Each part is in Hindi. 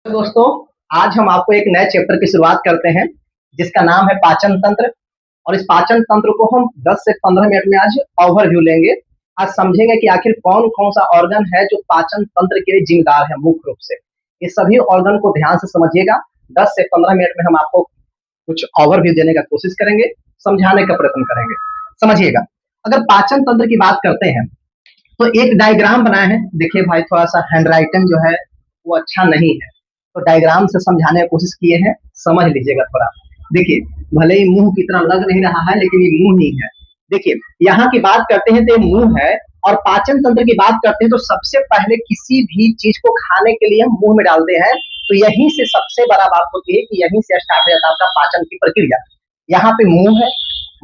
दोस्तों, आज हम आपको एक नए चैप्टर की शुरुआत करते हैं जिसका नाम है पाचन तंत्र। और इस पाचन तंत्र को हम 10 से 15 मिनट में आज ओवरव्यू लेंगे। आज समझेंगे कि आखिर कौन कौन सा ऑर्गन है जो पाचन तंत्र के लिए जिम्मेदार है मुख्य रूप से। ये सभी ऑर्गन को ध्यान से समझिएगा। 10 से 15 मिनट में हम आपको कुछ ओवरव्यू देने का कोशिश करेंगे, समझाने का प्रयत्न करेंगे। समझिएगा, अगर पाचन तंत्र की बात करते हैं तो एक डायग्राम बनाया है। देखिए भाई, थोड़ा सा हैंड राइटिंग जो है वो अच्छा नहीं है, तो डायग्राम से समझाने की कोशिश किए हैं, समझ लीजिएगा थोड़ा। देखिए, भले ही मुंह की तरह लग नहीं रहा है लेकिन ये मुंह नहीं है। देखिए, यहाँ की बात करते हैं तो ये मुंह है, और पाचन तंत्र की बात करते हैं तो सबसे पहले किसी भी चीज को खाने के लिए हम मुंह में डालते हैं, तो यहीं से सबसे बड़ा बात होती है कि यहीं से स्टार्ट हो जाता है आपका पाचन की प्रक्रिया। यहाँ पे मुंह है,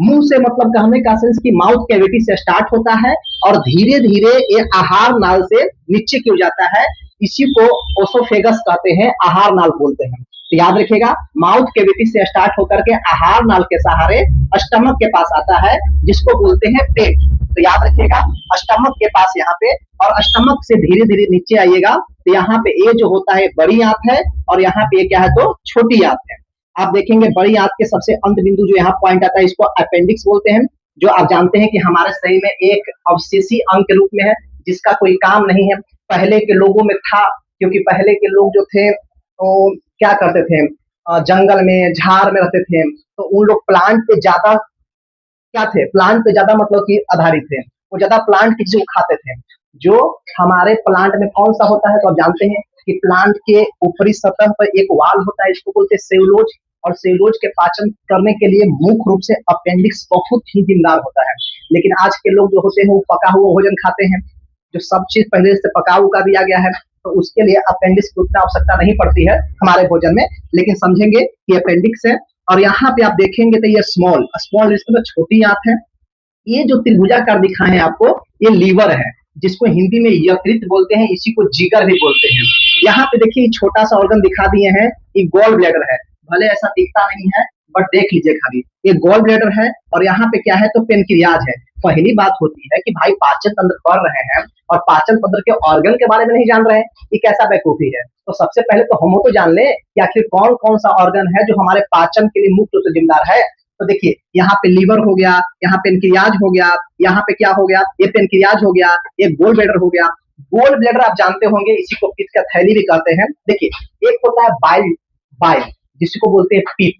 मुंह से मतलब कहने का सेंस कि माउथ कैविटी से स्टार्ट होता है और धीरे धीरे ये आहार नाल से नीचे क्यों जाता है। इसी को ओसोफेगस कहते हैं, आहार नाल बोलते हैं। तो याद रखिएगा, माउथ कैविटी से स्टार्ट होकर के आहार नाल के सहारे स्टमक के पास आता है, जिसको बोलते हैं पेट। तो याद रखिएगा, स्टमक के पास यहाँ पे, और स्टमक से धीरे धीरे नीचे आइएगा तो यहाँ पे ये जो होता है बड़ी आंत है, और यहाँ पे क्या है तो छोटी आंत है। आप देखेंगे बड़ी आंत के सबसे अंत बिंदु जो यहाँ पॉइंट आता है, इसको अपेंडिक्स बोलते हैं, जो आप जानते हैं कि हमारे शरीर में एक अवशेषी अंग के रूप में है, जिसका कोई काम नहीं है। पहले के लोगों में था, क्योंकि पहले के लोग जो थे वो क्या करते थे, जंगल में झाड़ में रहते थे, तो उन लोग प्लांट पे ज्यादा क्या थे, प्लांट पे ज्यादा मतलब कि आधारित थे। वो ज्यादा प्लांट की चीज खाते थे। जो हमारे प्लांट में कौन सा होता है तो आप जानते हैं कि प्लांट के ऊपरी सतह पर एक वाल होता है, इसको बोलते हैं सेलुलोज। और सेलुलोज के पाचन करने के लिए मुख्य रूप से अपेंडिक्स बहुत ही जिम्मेदार होता है। लेकिन आज के लोग जो होते हैं वो पका हुआ भोजन खाते हैं, जो सब चीज पहले से पका उका दिया गया है, तो उसके लिए अपेंडिक्स की उतना आवश्यकता नहीं पड़ती है हमारे भोजन में। लेकिन समझेंगे कि अपेंडिक्स है। और यहाँ पे आप देखेंगे तो ये स्मॉल स्मॉल इसमें तो छोटी आंत है। ये जो त्रिभुजाकार दिखाए हैं आपको, ये लीवर है, जिसको हिंदी में यकृत बोलते हैं, इसी को जिगर भी बोलते हैं। यहाँ पे देखिए छोटा सा ऑर्गन दिखा दिए हैं, ये गॉल ब्लैडर है। भले ऐसा दिखता नहीं है बट देख लीजिए खाली, ये गॉल ब्लैडर है। और यहाँ पे क्या है तो पेनक्रियाज है। पहली बात होती है कि भाई पाचन तंत्र पढ़ रहे हैं और पाचन तंत्र के ऑर्गन के बारे में नहीं जान रहे हैं, ये कैसा बेवकूफी है। तो सबसे पहले तो हम तो जान ले कि आखिर कौन कौन सा ऑर्गन है जो हमारे पाचन के लिए मुख्य रूप से जिम्मेदार है। तो देखिए, यहाँ पे लीवर हो गया, यहाँ पेनक्रियाज हो गया, यहाँ पे क्या हो गया, ये पेनक्रियाज हो गया, ये गोल ब्लैडर हो गया। गोल ब्लैडर आप जानते होंगे, इसी को पित्त का थैली भी कहते हैं। देखिए, एक होता है बाइल, बाइल जिसको बोलते हैं पित्त,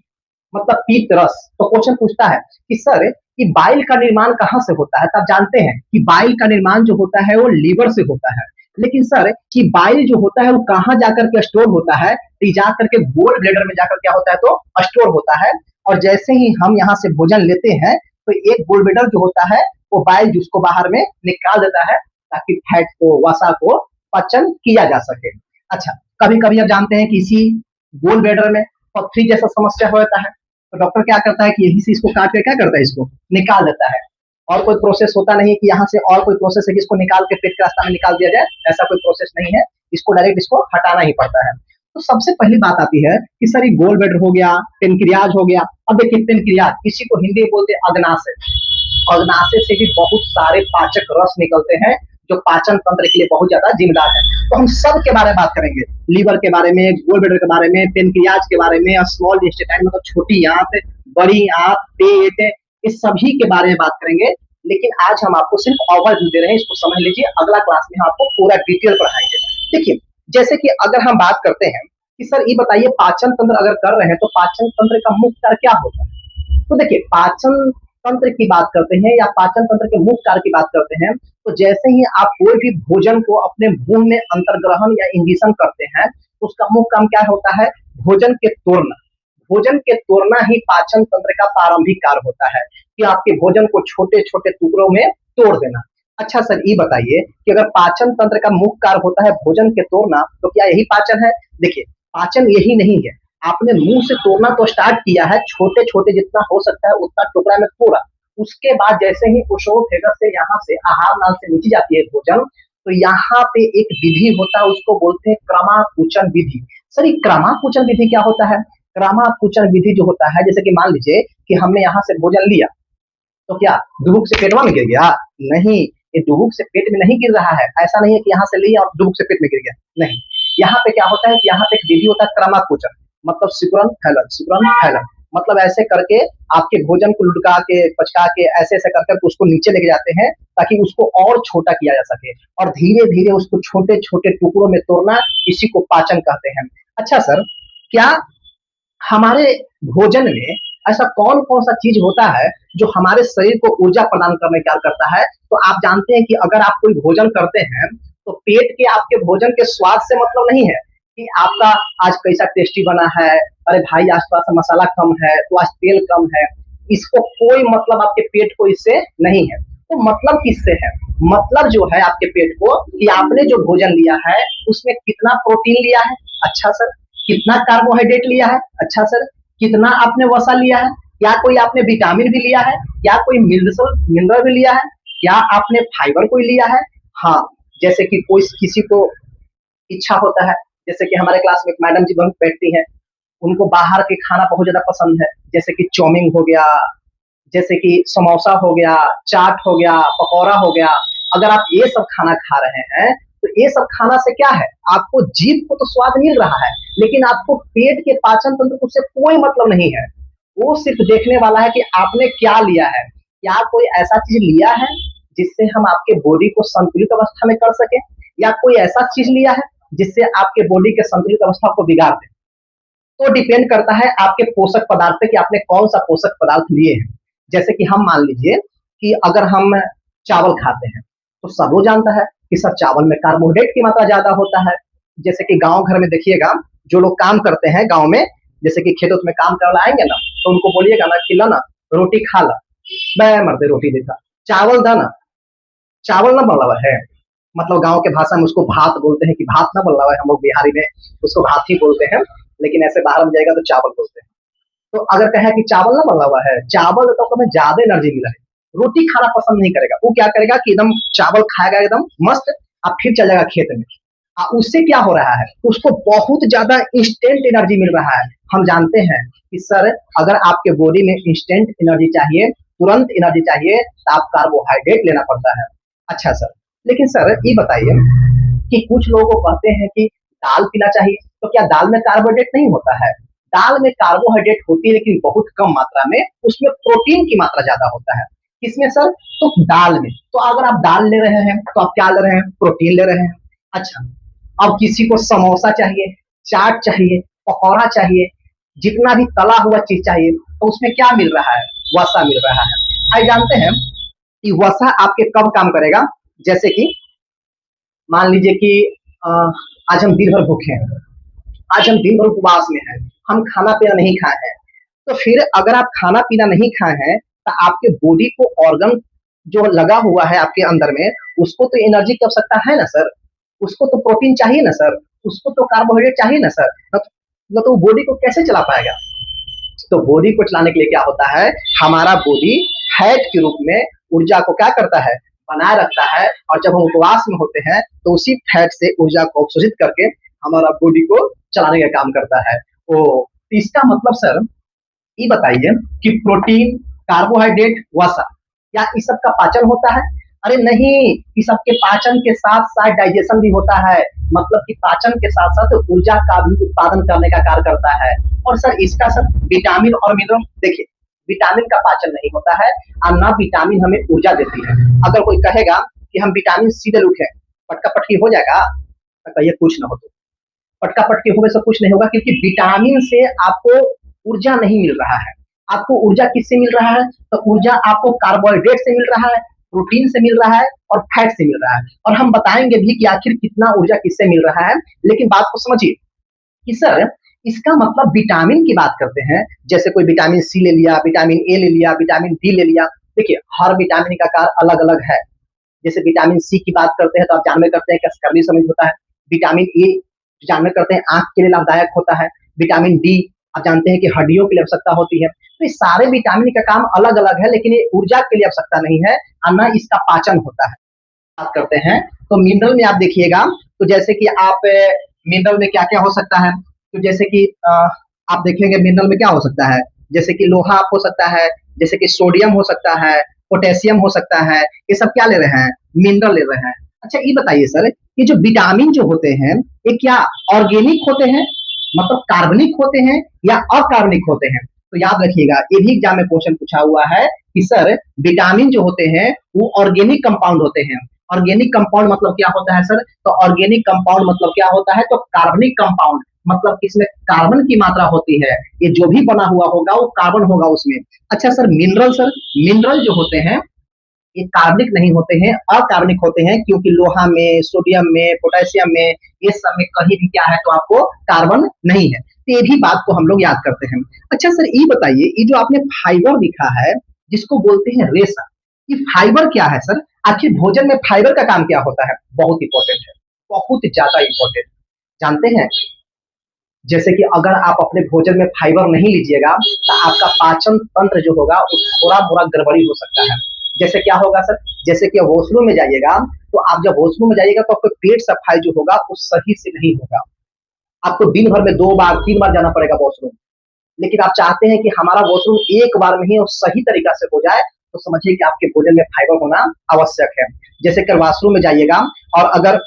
मतलब पित्त रस। तो क्वेश्चन पूछता है कि सर कि बाइल का निर्माण कहाँ से होता है, तो आप जानते हैं कि बाइल का निर्माण जो होता है वो लीवर से होता है। लेकिन सर कि बाइल जो होता है वो कहाँ जाकर के स्टोर होता है, तो जाकर के गोल ब्लैडर में जाकर क्या होता है तो स्टोर होता है। और जैसे ही हम यहाँ से भोजन लेते हैं तो एक गोल ब्लैडर जो होता है वो बाइल जूस को बाहर में निकाल देता है, ताकि फैट को, वसा को पाचन किया जा सके। अच्छा, कभी कभी आप जानते हैं कि इसी गोल ब्लैडर में पथरी जैसा समस्या होता है, तो डॉक्टर क्या करता है कि यही से इसको काट के क्या करता है, इसको निकाल देता है। और कोई प्रोसेस होता नहीं कि यहाँ से और कोई प्रोसेस है कि इसको निकाल के पेट के रास्ता में निकाल दिया जाए, ऐसा कोई प्रोसेस नहीं है। इसको डायरेक्ट इसको हटाना ही पड़ता है। तो सबसे पहली बात आती है कि सर ये गोल ब्लैडर हो गया, पेनक्रियाज हो गया। अब देखिए पेनक्रियाज, इसी को हिंदी में बोलते हैं अग्नाशय। अग्नाशय से भी बहुत सारे पाचक रस निकलते हैं जो पाचन तंत्र के लिए बहुत ज्यादा जिम्मेदार है। तो हम सब के बारे में बात करेंगे, लीवर के बारे में, गोल ब्लैडर के बारे में, पेनक्रियाज के बारे में, स्मॉल इंटेस्टाइन मतलब छोटी आंत, बड़ी आंत, पेट, इस सभी के बारे में बात करेंगे। लेकिन आज हम आपको सिर्फ ओवरव्यू दे रहे हैं, इसको समझ लीजिए। अगला क्लास में हम आपको पूरा डिटेल पढ़ाएंगे। देखिए, जैसे कि अगर हम बात करते हैं कि सर ये बताइए पाचन तंत्र अगर कर रहे हैं तो पाचन तंत्र का मुख्य कार्य क्या होता है। तो देखिए, पाचन तंत्र की बात करते हैं या पाचन तंत्र के मुख्य कार्य की बात करते हैं, तो जैसे ही आप कोई भी भोजन को अपने मुंह में अंतर्ग्रहण या इंजेक्शन करते हैं तो उसका मुख्य काम क्या होता है, भोजन के तोड़ना। भोजन के तोड़ना ही पाचन तंत्र का प्रारंभिक कार्य होता है, कि आपके भोजन को छोटे छोटे टुकड़ों में तोड़ देना। अच्छा सर ये बताइए कि अगर पाचन तंत्र का मुख्य कार्य होता है भोजन के तोड़ना, तो क्या यही पाचन है। देखिए, पाचन यही नहीं है। आपने मुंह से तोड़ना तो स्टार्ट किया है, छोटे छोटे जितना हो सकता है उतना टुकड़ा में तोड़ा। उसके बाद जैसे ही ओसोफेगस से यहाँ से आहार नाल से नीचे जाती है भोजन, तो यहाँ पे एक विधि होता है, उसको बोलते हैं क्रमाकुचन विधि। सर ये क्रमाकुचन विधि क्या होता है। क्रमाकुचन विधि जो होता है, जैसे कि मान लीजिए कि हमने यहाँ से भोजन लिया, तो क्या डुबुक से पेटवा में गिर गया, नहीं। ये डुबुक से पेट में नहीं गिर रहा है, ऐसा नहीं है कि यहाँ से लिया और डुबुक से पेट में गिर गया, नहीं। यहाँ पे क्या होता है कि यहाँ पे एक विधि होता है क्रमाकुचन, मतलब सिकुड़न फैलन, मतलब ऐसे करके आपके भोजन को लुढ़का के पचका के ऐसे ऐसे कर करके उसको नीचे लेके जाते हैं ताकि उसको और छोटा किया जा सके और धीरे धीरे उसको छोटे छोटे टुकड़ों में तोड़ना, इसी को पाचन कहते हैं। अच्छा सर, क्या हमारे भोजन में ऐसा कौन कौन सा चीज होता है जो हमारे शरीर को ऊर्जा प्रदान करने का कार्य करता है? तो आप जानते हैं कि अगर आप कोई भोजन करते हैं तो पेट के आपके भोजन के स्वाद से मतलब नहीं है कि आपका आज कैसा टेस्टी बना है, अरे भाई आज थोड़ा सा मसाला कम है तो आज तेल कम है, इसको कोई मतलब आपके पेट को इससे नहीं है। तो मतलब किससे है? मतलब जो है आपके पेट को कि आपने जो भोजन लिया है उसमें कितना प्रोटीन लिया है, अच्छा सर, कितना कार्बोहाइड्रेट लिया है, अच्छा सर, कितना आपने वसा लिया है, क्या कोई आपने विटामिन भी लिया है, क्या कोई मिनरल मिनरल भी लिया है, क्या आपने फाइबर कोई लिया है। हाँ, जैसे कि कोई किसी को इच्छा होता है, जैसे कि हमारे क्लास में एक मैडम जी बैठती हैं, उनको बाहर के खाना बहुत ज्यादा पसंद है, जैसे कि चाउमीन हो गया, जैसे कि समोसा हो गया, चाट हो गया, पकौड़ा हो गया। अगर आप ये सब खाना खा रहे हैं तो ये सब खाना से क्या है, आपको जीभ को तो स्वाद मिल रहा है लेकिन आपको पेट के पाचन तंत्र को उससे कोई मतलब नहीं है। वो सिर्फ देखने वाला है कि आपने क्या लिया है, क्या कोई ऐसा चीज लिया है जिससे हम आपके बॉडी को संतुलित अवस्था में कर सके, या कोई ऐसा चीज लिया है जिससे आपके बॉडी के संतुलित अवस्था को बिगाड़ दे। तो डिपेंड करता है आपके पोषक पदार्थ पे कि आपने कौन सा पोषक पदार्थ लिए हैं। जैसे कि हम मान लीजिए कि अगर हम चावल खाते हैं तो सब लोग जानता है कि सर चावल में कार्बोहाइड्रेट की मात्रा ज्यादा होता है। जैसे कि गांव घर में देखिएगा, जो लोग काम करते हैं गांव में, जैसे कि खेतों में काम कर आएंगे ना तो उनको बोलिएगा ना कि ला ना रोटी खा ला, मैं मरते रोटी देता, चावल दाना, चावल ना बन रहा है, मतलब गांव के भाषा में उसको भात बोलते हैं कि भात ना बन रहा है, हम लोग बिहारी में उसको भात ही बोलते हैं, लेकिन ऐसे बाहर में जाएगा तो चावल बोलते हैं। तो अगर कहे कि चावल ना बना हुआ है, चावल तो हमें ज्यादा एनर्जी मिला है, रोटी खाना पसंद नहीं करेगा, वो क्या करेगा कि एकदम चावल खाएगा एकदम मस्त, अब फिर चल जाएगा खेत में। उससे क्या हो रहा है, उसको बहुत ज्यादा इंस्टेंट एनर्जी मिल रहा है। हम जानते हैं कि सर अगर आपके बॉडी में इंस्टेंट एनर्जी चाहिए, तुरंत एनर्जी चाहिए, तो आप कार्बोहाइड्रेट लेना पड़ता है। अच्छा सर, लेकिन सर ये बताइए कि कुछ लोगों को कहते हैं कि दाल पीना चाहिए, तो क्या दाल में कार्बोहाइड्रेट नहीं होता है? दाल में कार्बोहाइड्रेट होती है लेकिन बहुत कम मात्रा में, उसमें प्रोटीन की मात्रा ज्यादा होता है। किसमें सर? तो दाल में। तो अगर आप दाल ले रहे हैं तो आप क्या ले रहे हैं? प्रोटीन ले रहे हैं। अच्छा, अब किसी को समोसा चाहिए, चाट चाहिए, पकौड़ा चाहिए, जितना भी तला हुआ चीज चाहिए, तो उसमें क्या मिल रहा है? वसा मिल रहा है। आप जानते हैं कि वसा आपके कब काम करेगा? जैसे कि मान लीजिए कि आज हम दिन भर भूखे हैं, आज हम दिन भर उपवास में हैं, हम खाना पीना नहीं खाए हैं, तो फिर अगर आप खाना पीना नहीं खाए हैं तो आपके बॉडी को ऑर्गन जो लगा हुआ है आपके अंदर में, उसको तो एनर्जी की आवश्यकता है ना सर, उसको तो प्रोटीन चाहिए ना सर, उसको तो कार्बोहाइड्रेट चाहिए ना सर, न तो बॉडी को कैसे चला पाएगा? तो बॉडी को चलाने के लिए क्या होता है, हमारा बॉडी फैट के रूप में ऊर्जा को क्या करता है, बनाए रखता है, और जब हम उपवास में होते हैं तो उसी फैट से ऊर्जा को अवशोषित करके हमारा बॉडी को चलाने का काम करता है। तो इसका मतलब सर ये बताइए कि प्रोटीन, कार्बोहाइड्रेट, वसा, क्या इस सब का पाचन होता है? अरे नहीं, इस सब के पाचन के साथ साथ डाइजेशन भी होता है, मतलब कि पाचन के साथ साथ ऊर्जा का भी उत्पादन करने का कार्य करता है। और सर इसका सर विटामिन और मिनरल, देखिए विटामिन का पाचन नहीं होता है और ना विटामिन हमें ऊर्जा देती है। अगर कोई कहेगा कि हम विटामिन सी ले लूँ पटका पटकी हो जाएगा, तो कहिए कुछ ना हो, तो पटका पटकी होने से कुछ नहीं होगा, क्योंकि विटामिन से आपको ऊर्जा नहीं मिल रहा है। आपको ऊर्जा किससे मिल रहा है? तो ऊर्जा आपको कार्बोहाइड्रेट से मिल रहा है, प्रोटीन से मिल रहा है और फैट से मिल रहा है। और हम बताएंगे भी कि आखिर कितना ऊर्जा किससे मिल रहा है। लेकिन बात को समझिए कि सर इसका मतलब विटामिन की बात करते हैं, जैसे कोई विटामिन सी ले लिया, विटामिन ए ले लिया, विटामिन डी ले लिया। देखिए हर विटामिन का कार्य अलग अलग है। जैसे विटामिन सी की बात करते हैं तो आप जानबे करते हैं कि स्कर्वी समझ होता है। विटामिन ए जानबे करते हैं आंख के लिए लाभदायक होता है। विटामिन डी आप जानते हैं कि हड्डियों के लिए आवश्यकता होती है। तो ये सारे विटामिन का काम अलग अलग है, लेकिन ये ऊर्जा के लिए आवश्यकता नहीं है और न इसका पाचन होता है। बात करते हैं तो मिनरल में आप देखिएगा, तो जैसे कि आप मिनरल में क्या क्या हो सकता है, तो जैसे कि आप देखेंगे मिनरल में क्या हो सकता है, जैसे कि लोहा हो सकता है, जैसे कि सोडियम हो सकता है, पोटेशियम हो सकता है। ये सब क्या ले रहे हैं? मिनरल ले रहे हैं। अच्छा ये बताइए सर, ये जो विटामिन जो होते हैं, ये क्या ऑर्गेनिक होते हैं, मतलब कार्बनिक होते हैं, या अकार्बनिक होते हैं? तो याद रखिएगा, ये भी एग्जाम में क्वेश्चन पूछा हुआ है कि सर विटामिन जो होते हैं वो ऑर्गेनिक कंपाउंड होते हैं। ऑर्गेनिक कंपाउंड मतलब क्या होता है सर? तो ऑर्गेनिक कंपाउंड मतलब क्या होता है? तो कार्बनिक कंपाउंड, मतलब इसमें कार्बन की मात्रा होती है। ये जो भी बना हुआ होगा वो कार्बन होगा उसमें। अच्छा सर मिनरल, सर मिनरल जो होते हैं ये कार्बनिक नहीं होते हैं, अकार्बनिक होते हैं, क्योंकि लोहा में, सोडियम में, पोटेशियम में, ये सब में कहीं भी क्या है तो आपको कार्बन नहीं है। तो ये भी बात को हम लोग याद करते हैं। अच्छा सर ये बताइए, ये जो आपने फाइबर लिखा है जिसको बोलते हैं रेशा, ये फाइबर क्या है सर? आखिर भोजन में फाइबर का काम क्या होता है? बहुत इंपॉर्टेंट है, बहुत ज्यादा इंपॉर्टेंट। जानते हैं, जैसे कि अगर आप अपने भोजन में फाइबर नहीं लीजिएगा तो आपका पाचन तंत्र जो होगा वो थोड़ा मोड़ा गड़बड़ी हो सकता है। जैसे क्या होगा सर? जैसे कि वॉशरूम में जाइएगा, तो आप जब वॉशरूम में जाइएगा तो आपको पेट सफाई जो होगा वो सही से नहीं होगा। आपको दिन भर में 2 बार 3 बार जाना पड़ेगा वॉशरूम, लेकिन आप चाहते हैं कि हमारा वॉशरूम एक बार में ही और सही तरीका से हो जाए, तो समझिए कि आपके भोजन में फाइबर होना आवश्यक है। जैसे कि वॉशरूम में जाइएगा और अगर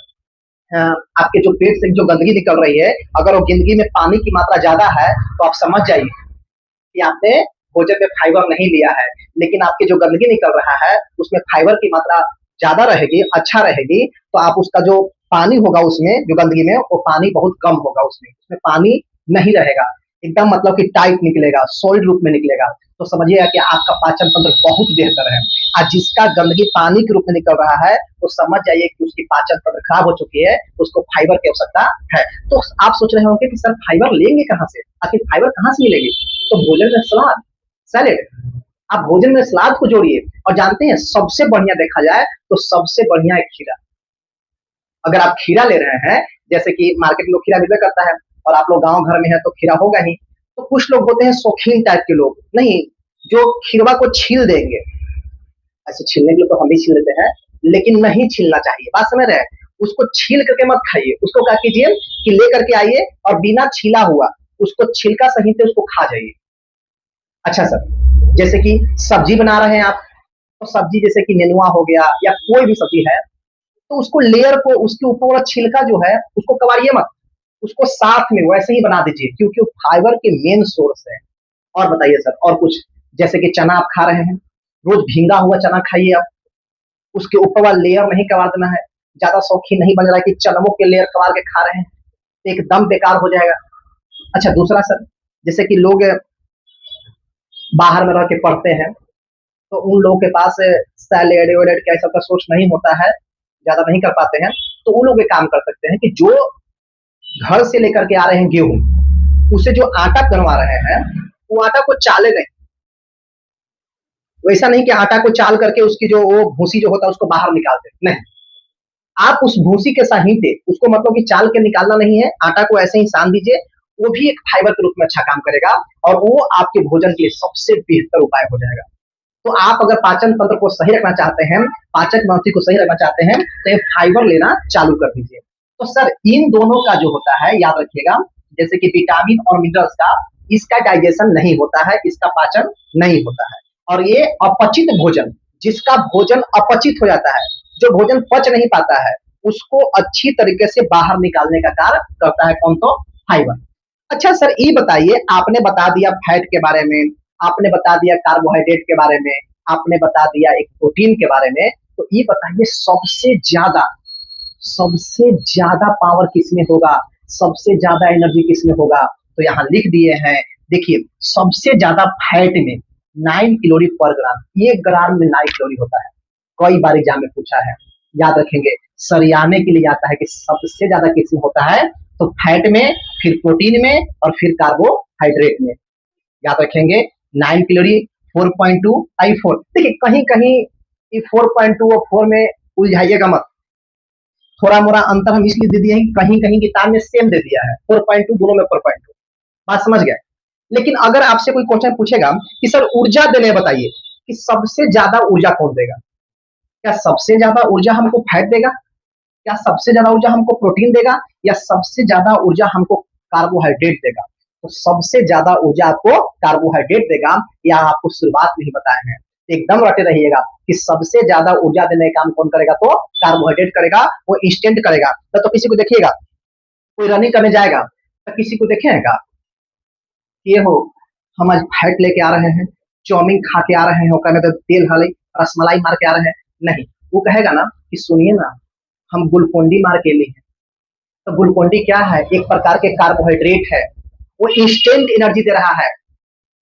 आपके जो पेट से जो गंदगी निकल रही है, अगर वो गंदगी में पानी की मात्रा ज्यादा है तो आप समझ जाइए कि आपने भोजन में फाइबर नहीं लिया है। लेकिन आपके जो गंदगी निकल रहा है उसमें फाइबर की मात्रा ज्यादा रहेगी, अच्छा रहेगी, तो आप उसका जो पानी होगा उसमें जो गंदगी में, वो पानी बहुत कम होगा, उसमें उसमें पानी नहीं रहेगा, एकदम मतलब कि टाइट निकलेगा, सॉलिड रूप में निकलेगा। तो समझिएगा कि आपका पाचन तंत्र बहुत बेहतर है। और जिसका गंदगी पानी के रूप में निकल रहा है वो समझ जाइए कि उसकी पाचन तंत्र खराब हो चुकी है, उसको फाइबर की आवश्यकता है। तो आप सोच रहे होंगे कि सर फाइबर लेंगे कहाँ से? आखिर फाइबर कहाँ से मिलेगी? तो भोजन में सलाद, सैलेड, आप भोजन में सलाद को जोड़िए। और जानते हैं सबसे बढ़िया देखा जाए तो सबसे बढ़िया है खीरा। अगर आप खीरा ले रहे हैं, जैसे कि मार्केट में लोग खीरा मिलता करता है और आप लोग गांव घर में है तो खीरा होगा ही। तो कुछ लोग होते हैं शौकीन टाइप के लोग, नहीं, जो खीरवा को छील देंगे। ऐसे छीलने के लिए तो हम भी छील लेते हैं, लेकिन नहीं छीलना चाहिए, बात समझ रहे हैं? उसको छील करके मत खाइए, उसको क्या कीजिए कि लेकर के आइए और बिना छीला हुआ उसको छिलका सहित से उसको खा जाइए। अच्छा सर, जैसे कि सब्जी बना रहे हैं आप, तो सब्जी जैसे कि नेनुआ हो गया या कोई भी सब्जी है, तो उसको लेयर को उसके ऊपर वाला छिलका जो है उसको कबाड़िए मत, उसको साथ में वैसे ही बना दीजिए, क्योंकि वो फाइबर के मेन सोर्स है। और बताइए सर और कुछ? जैसे कि चना आप खा रहे हैं, रोज भींगा हुआ चना खाइए आप, उसके ऊपर वाला लेयर नहीं कबाड़ देना है। ज्यादा शौकीन नहीं बन रहा है कि चनमो के लेयर कबाड़ के खा रहे हैं, तो एकदम बेकार हो जाएगा। अच्छा दूसरा सर, जैसे कि लोग बाहर में रह के पढ़ते हैं, तो उन लोगों के पास सैलेड वैलेड क्या सब का सोर्स नहीं होता है, ज्यादा नहीं कर पाते हैं, तो उन लोग एक काम कर सकते हैं कि जो घर से लेकर के आ रहे हैं गेहूं, उसे जो आटा बनवा रहे हैं वो आटा को चाले नहीं। वैसा नहीं कि आटा को चाल करके उसकी जो वो भूसी जो होता है उसको बाहर निकालते नहीं, आप उस भूसी के साहित्य उसको मतलब कि चाल के निकालना नहीं है, आटा को ऐसे ही सान दीजिए। वो भी एक फाइबर के रूप में अच्छा काम करेगा और वो आपके भोजन के लिए सबसे बेहतर उपाय हो जाएगा। तो आप अगर पाचन तंत्र को सही रखना चाहते हैं, पाचक ग्रंथि को सही रखना चाहते हैं, तो ये फाइबर लेना चालू कर दीजिए। तो सर इन दोनों का जो होता है याद रखिएगा, जैसे कि विटामिन और मिनरल्स का, इसका डाइजेशन नहीं होता है, इसका पाचन नहीं होता है। और ये अपचित भोजन, जिसका भोजन अपचित हो जाता है, जो भोजन पच नहीं पाता है, उसको अच्छी तरीके से बाहर निकालने का कार्य करता है कौन? तो फाइबर। अच्छा सर ये बताइए, आपने बता दिया फैट के बारे में, आपने बता दिया कार्बोहाइड्रेट के बारे में, आपने बता दिया एक प्रोटीन के बारे में, तो ये बताइए सबसे ज्यादा पावर किसमें होगा, सबसे ज्यादा एनर्जी किसमें होगा? तो यहाँ लिख दिए हैं, देखिए सबसे ज्यादा फैट में 9 कैलोरी पर ग्राम, 1 ग्राम में 9 कैलोरी होता है। कई बार एग्जाम में पूछा है, याद रखेंगे, सरियाने के लिए आता है कि सबसे ज्यादा किसमें होता है, तो फैट में, फिर प्रोटीन में और फिर कार्बोहाइड्रेट में। याद रखेंगे 9 कैलोरी, 4.2 आई 4, देखिए कहीं कहीं 4.2 और 4 में उलझाइएगा मत, थोड़ा मोड़ा अंतर हम इसलिए दे दिए हैं, कहीं कहीं किताब में सेम दे दिया है 4.2, दोनों में 4.2, बात समझ गए? लेकिन अगर आपसे कोई क्वेश्चन पूछेगा कि सर ऊर्जा देने बताइए कि सबसे ज्यादा ऊर्जा कौन देगा, क्या सबसे ज्यादा ऊर्जा हमको फैट देगा, क्या सबसे ज्यादा ऊर्जा हमको प्रोटीन देगा, या सबसे ज्यादा ऊर्जा हमको कार्बोहाइड्रेट देगा? तो सबसे ज्यादा ऊर्जा आपको कार्बोहाइड्रेट देगा, या आपको शुरुआत में ही बताए हैं। एकदम रटे रहिएगा कि सबसे ज्यादा ऊर्जा देने का काम कौन करेगा, तो कार्बोहाइड्रेट करेगा, वो इंस्टेंट करेगा। तो किसी को देखिएगा, कोई रनिंग करने जाएगा तो किसी को देखेगा ये हो हम आज फैट लेके आ रहे हैं, चाउमीन खा के आ रहे हैं, ओकरा में तो तेल हले रसमलाई मार के आ रहे हैं, नहीं। वो कहेगा ना कि सुनिए ना, हम ग्लूकोन डी मार के लिए हैं। तो ग्लूकोन डी क्या है, एक प्रकार के कार्बोहाइड्रेट है, वो इंस्टेंट एनर्जी दे रहा है।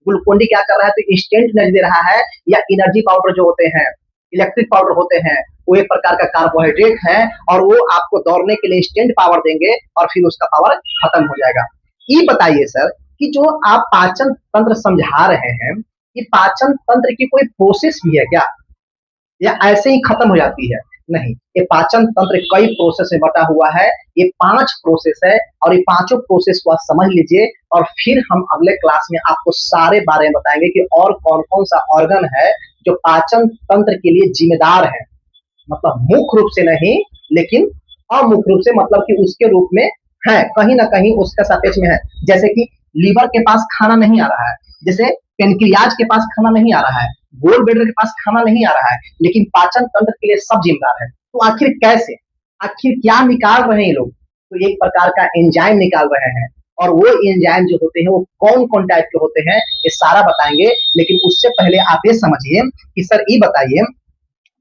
ग्लूकोन डी क्या कर रहा है, तो इंस्टेंट एनर्जी दे रहा है। या एनर्जी पाउडर जो होते हैं, इलेक्ट्रिक पाउडर होते हैं, वो एक प्रकार का कार्बोहाइड्रेट है, और वो आपको दौड़ने के लिए इंस्टेंट पावर देंगे और फिर उसका पावर खत्म हो जाएगा। ये बताइए सर कि जो आप पाचन तंत्र समझा रहे हैं, ये पाचन तंत्र की कोई प्रोसेस भी है क्या, या ऐसे ही खत्म हो जाती है? नहीं, ये पाचन तंत्र कई प्रोसेस में बटा हुआ है। ये 5 प्रोसेस है, और ये पांचों प्रोसेस को आप समझ लीजिए, और फिर हम अगले क्लास में आपको सारे बारे में बताएंगे कि और कौन कौन सा ऑर्गन है जो पाचन तंत्र के लिए जिम्मेदार है। मतलब मुख्य रूप से नहीं, लेकिन अमुख्य रूप से, मतलब कि उसके रूप में है, कहीं ना कहीं उसका सापेक्ष में है। जैसे कि लीवर के पास खाना नहीं आ रहा है, जैसे पेनक्रियाज के पास खाना नहीं आ रहा है, गोल ब्लेडर के पास खाना नहीं आ रहा है, लेकिन पाचन तंत्र के लिए सब जिम्मेदार है। तो आखिर कैसे, आखिर क्या निकाल रहे हैं ये लोग? तो एक प्रकार का एंजाइम निकाल रहे हैं, और वो एंजाइम जो होते हैं वो कौन कौन टाइप के होते हैं, ये सारा बताएंगे। लेकिन उससे पहले आप ये समझिए कि सर ये बताइए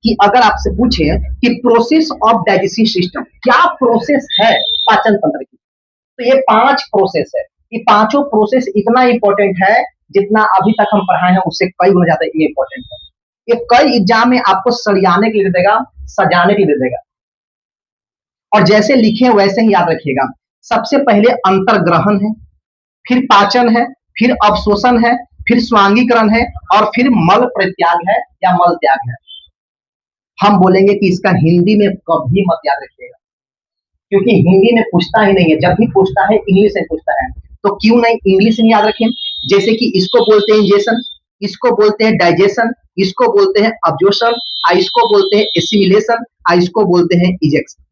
कि अगर आपसे पूछे कि प्रोसेस ऑफ डाइजेस्टिव सिस्टम, क्या प्रोसेस है पाचन तंत्र की, तो ये 5 प्रोसेस है। ये पांचों प्रोसेस इतना इंपॉर्टेंट है, जितना अभी तक हम पढ़ाए हैं उससे कई गुना ज्यादा ये इंपॉर्टेंट है। ये कई एग्जाम में आपको सरियाने के लिए दे देगा, सजाने के लिए दे देगा, और जैसे लिखे वैसे ही याद रखिएगा। सबसे पहले अंतर्ग्रहण है, फिर पाचन है, फिर अवशोषण है, फिर स्वांगीकरण है, और फिर मल परित्याग है या मल त्याग है। हम बोलेंगे कि इसका हिंदी में कभी मत याद रखिएगा, क्योंकि हिंदी में पूछता ही नहीं है। जब भी पूछता है इंग्लिश में पूछता है, तो क्यों नहीं इंग्लिश में याद रखें। जैसे कि इसको बोलते हैं इंजेशन, इसको बोलते हैं डाइजेशन, इसको बोलते हैं अब्जॉर्प्शन, इसको बोलते हैं एसिमिलेशन, इसको बोलते हैं इजेक्शन।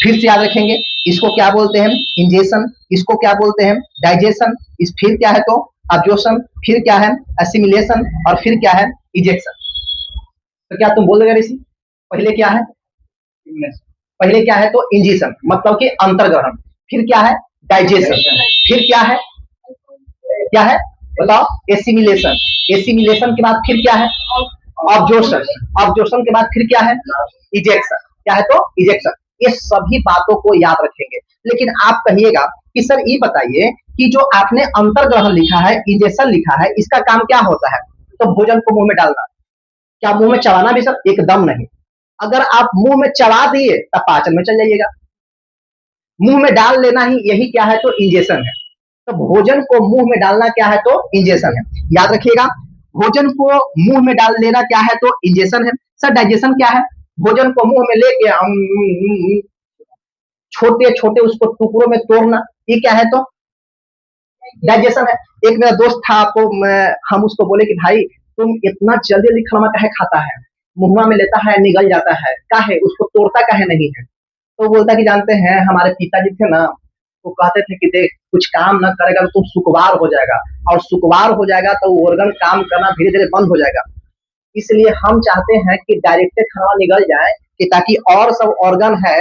फिर से याद रखेंगे, इसको क्या बोलते हैं, इंजेशन, इसको क्या बोलते हैं, डाइजेशन, इस फिर क्या है तो अब्जॉर्प्शन, फिर क्या है एसिमिलेशन, और फिर क्या है इजेक्शन। तो क्या तुम बोल देगा ऋषि, पहले क्या है, पहले क्या है तो इंजेशन, मतलब कि अंतर्ग्रहण, फिर क्या है डाइजेशन, फिर क्या है बताओ एसिमिलेशन, एसिमिलेशन के बाद फिर क्या है ऑब्जॉर्प्शन, ऑब्जॉर्प्शन के बाद फिर क्या है इजेक्शन, क्या है तो इजेक्शन। ये सभी बातों को याद रखेंगे। लेकिन आप कहिएगा कि सर ये बताइए कि जो आपने अंतर्ग्रहण लिखा है, इंजेक्शन लिखा है, इसका काम क्या होता है? तो भोजन को मुंह में डालना। क्या मुंह में चबाना भी सर? एकदम नहीं। अगर आप मुंह में चबा दिए तब पाचन में चल जाइएगा, मुंह में डाल लेना ही यही क्या है तो इंजेक्शन है। तो भोजन को मुंह में डालना क्या है तो इंजेक्शन है, याद रखिएगा। भोजन को मुंह में डाल लेना क्या है तो इंजेक्शन है। सर डाइजेशन क्या है? भोजन को मुंह में लेके छोटे छोटे उसको टुकड़ों में तोड़ना, ये क्या है तो डाइजेशन है। एक मेरा दोस्त था, आपको हम उसको बोले कि भाई तुम इतना जल्दी जल्दी खाना काहे खाता है, मुंह में लेता है निगल जाता है, काहे उसको तोड़ता काहे नहीं है? तो बोलता कि जानते हैं हमारे पिताजी थे ना, वो कहते थे कि देख कुछ काम न करेगा तो तुम सुकवार हो जाएगा, और सुकवार हो जाएगा तो ऑर्गन काम करना धीरे धीरे बंद हो जाएगा। इसलिए हम चाहते हैं कि डायरेक्ट खाना निगल जाए, कि ताकि और सब ऑर्गन है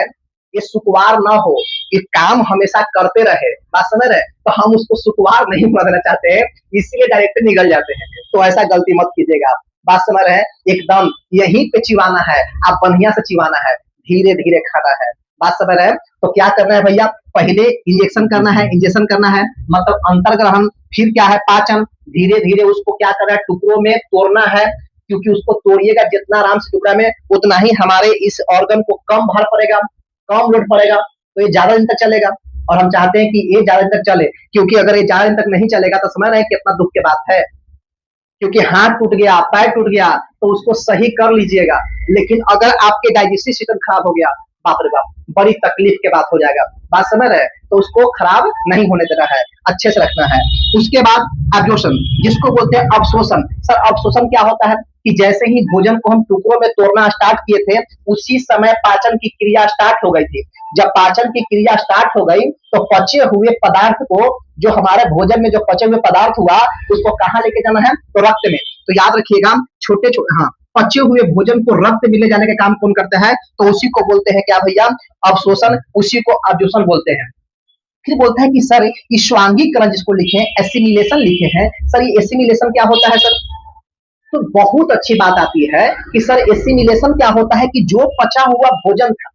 ये सुकवार ना हो, ये काम हमेशा करते रहे, बात समझ रहे? तो हम उसको सुकवार नहीं बनाना चाहते हैं, इसलिए डायरेक्ट निगल जाते हैं। तो ऐसा गलती मत कीजिएगा आप, बात समझ रहे हैं? एकदम यहीं पे चिवाना है, आप बढ़िया से चिवाना है, धीरे धीरे खाना है, बात समझ रहे हैं? तो क्या करना है भैया, पहले इंजेक्शन करना है, इंजेक्शन करना है मतलब अंतर्ग्रहण, फिर क्या है पाचन, धीरे धीरे उसको क्या करना है टुकड़ों में तोड़ना है, क्योंकि उसको तोड़िएगा जितना आराम से टुकड़ा में, उतना ही हमारे इस ऑर्गन को कम भार पड़ेगा, कम लोड पड़ेगा, तो ये ज्यादा दिन तक चलेगा। और हम चाहते हैं कि ये ज्यादा दिन तक चले, क्योंकि अगर ये ज्यादा दिन तक नहीं चलेगा तो समझ रहे हैं कितना दुख की बात है। क्योंकि हाथ टूट गया, पैर टूट गया, तो उसको सही कर लीजिएगा। लेकिन अगर आपके डाइजेस्टिव सिस्टम खराब हो गया, बाप रे बाप, बड़ी तकलीफ के बात हो जाएगा। बात समझ रहे हैं? तो उसको खराब नहीं होने देना है, अच्छे से रखना है। उसके बाद एब्जॉर्प्शन, जिसको बोलते हैं अवशोषण। सर अवशोषण क्या होता है कि जैसे ही भोजन को हम टुकड़ों में तोड़ना स्टार्ट किए थे, उसी समय पाचन की क्रिया स्टार्ट हो गई थी। जब पाचन की क्रिया स्टार्ट हो गई तो पचे हुए पदार्थ को, जो हमारे भोजन में जो पचे हुए पदार्थ हुआ, उसको कहाँ लेके जाना है? तो रक्त में। तो याद रखिएगा, छोटे छोटे, हाँ, पचे हुए भोजन को रक्त में ले जाने का काम कौन करता है? तो उसी को बोलते हैं क्या भैया? अवशोषण। उसी को अब्जॉर्प्शन बोलते हैं। फिर बोलता है कि सर ये स्वांगीकरण जिसको लिखे हैं, एसिमिलेशन लिखे हैं, सर ये एसिमिलेशन क्या होता है सर? तो बहुत अच्छी बात आती है कि सर एसिमिलेशन क्या होता है कि जो पचा हुआ भोजन था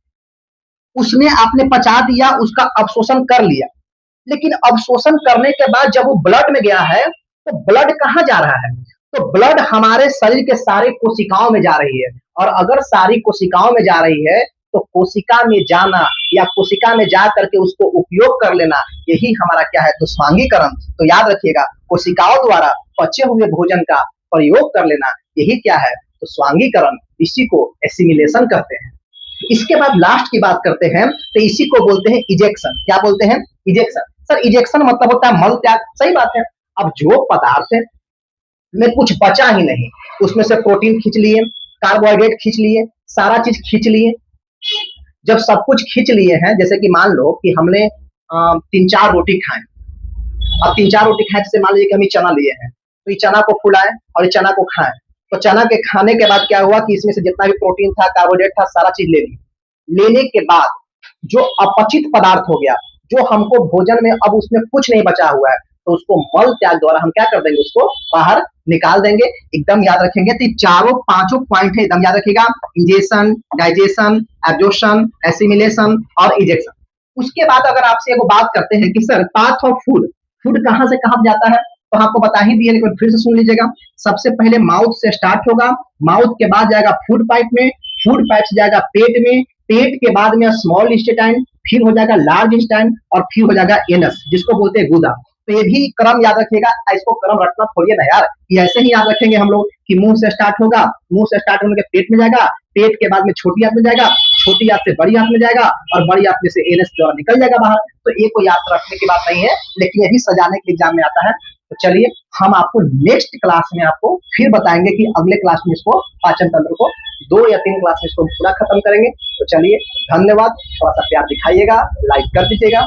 उसमें आपने पचा दिया, उसका अवशोषण कर लिया। लेकिन अवशोषण करने के बाद जब वो ब्लड में गया है तो ब्लड कहाँ जा रहा है? तो ब्लड हमारे शरीर के सारे कोशिकाओं में जा रही है। और अगर सारी कोशिकाओं में जा रही है तो कोशिका में जाना या कोशिका में जा करके उसको उपयोग कर लेना, यही हमारा क्या है? तो स्वांगीकरण। तो याद रखिएगा, कोशिकाओं द्वारा पचे हुए भोजन का प्रयोग कर लेना, यही क्या है? तो स्वांगीकरण। इसी को एसिमिलेशन कहते हैं। इसके बाद लास्ट की बात करते हैं, तो इसी को बोलते हैं इजेक्शन। क्या बोलते हैं? इजेक्शन। सर इजेक्शन मतलब होता है मल त्याग। सही बात है। अब जो पदार्थ में कुछ बचा ही नहीं, उसमें से प्रोटीन खींच लिए, कार्बोहाइड्रेट खींच लिए, सारा चीज खींच लिए। जब सब कुछ खींच लिए हैं, जैसे कि मान लो कि हमने 3-4 रोटी खाए। अब 3-4 रोटी खाए, जैसे मान लीजिए कि हम ये चना लिए हैं, तो ये चना को फुलाए और ये चना को खाएं। तो चना के खाने के बाद क्या हुआ कि इसमें से जितना भी प्रोटीन था, कार्बोहाइड्रेट था, सारा चीज ले ली। लेने के बाद जो अपचित पदार्थ हो गया, जो हमको भोजन में अब उसमें कुछ नहीं बचा हुआ है, तो उसको मल त्याग द्वारा हम क्या कर देंगे? उसको बाहर निकाल देंगे। एकदम याद रखेंगे, तो चारों पांचों पॉइंट है, एकदम याद रखिएगा। इंजेशन, डाइजेशन, एब्जॉर्प्शन, एसिमिलेशन और इजेक्शन। उसके बाद अगर आपसे एगो बात करते हैं कि sir path of food, food कहाँ से कहाँ जाता है, तो आपको बता ही दिए, लेकिन फिर से सुन लीजिएगा। सबसे पहले माउथ से स्टार्ट होगा, माउथ के बाद जाएगा फूड पाइप में, फूड पाइप से जाएगा पेट में, पेट के बाद में स्मॉल इंटेस्टाइन, फिर हो जाएगा लार्ज इंटेस्टाइन और फिर हो जाएगा एनस, जिसको बोलते हैं गुदा। तो ये भी क्रम याद रखिएगा। इसको क्रम रखना थोड़ी है ना यार, ये ऐसे ही याद रखेंगे हम लोग कि मुंह से स्टार्ट होगा, मुंह से स्टार्ट होने के पेट में जाएगा, पेट के बाद में छोटी आंत में जाएगा, छोटी आंत से बड़ी आंत में जाएगा और बड़ी आंत में से एनएस द्वारा निकल जाएगा बाहर। तो ये कोई याद रखने की बात नहीं है, लेकिन ये भी सजाने के एग्जाम में आता है। तो चलिए हम आपको नेक्स्ट क्लास में आपको फिर बताएंगे कि अगले क्लास में इसको पाचन तंत्र को 2 या 3 क्लास में इसको पूरा खत्म करेंगे। तो चलिए धन्यवाद, थोड़ा सा प्यार दिखाइएगा, लाइक कर दीजिएगा।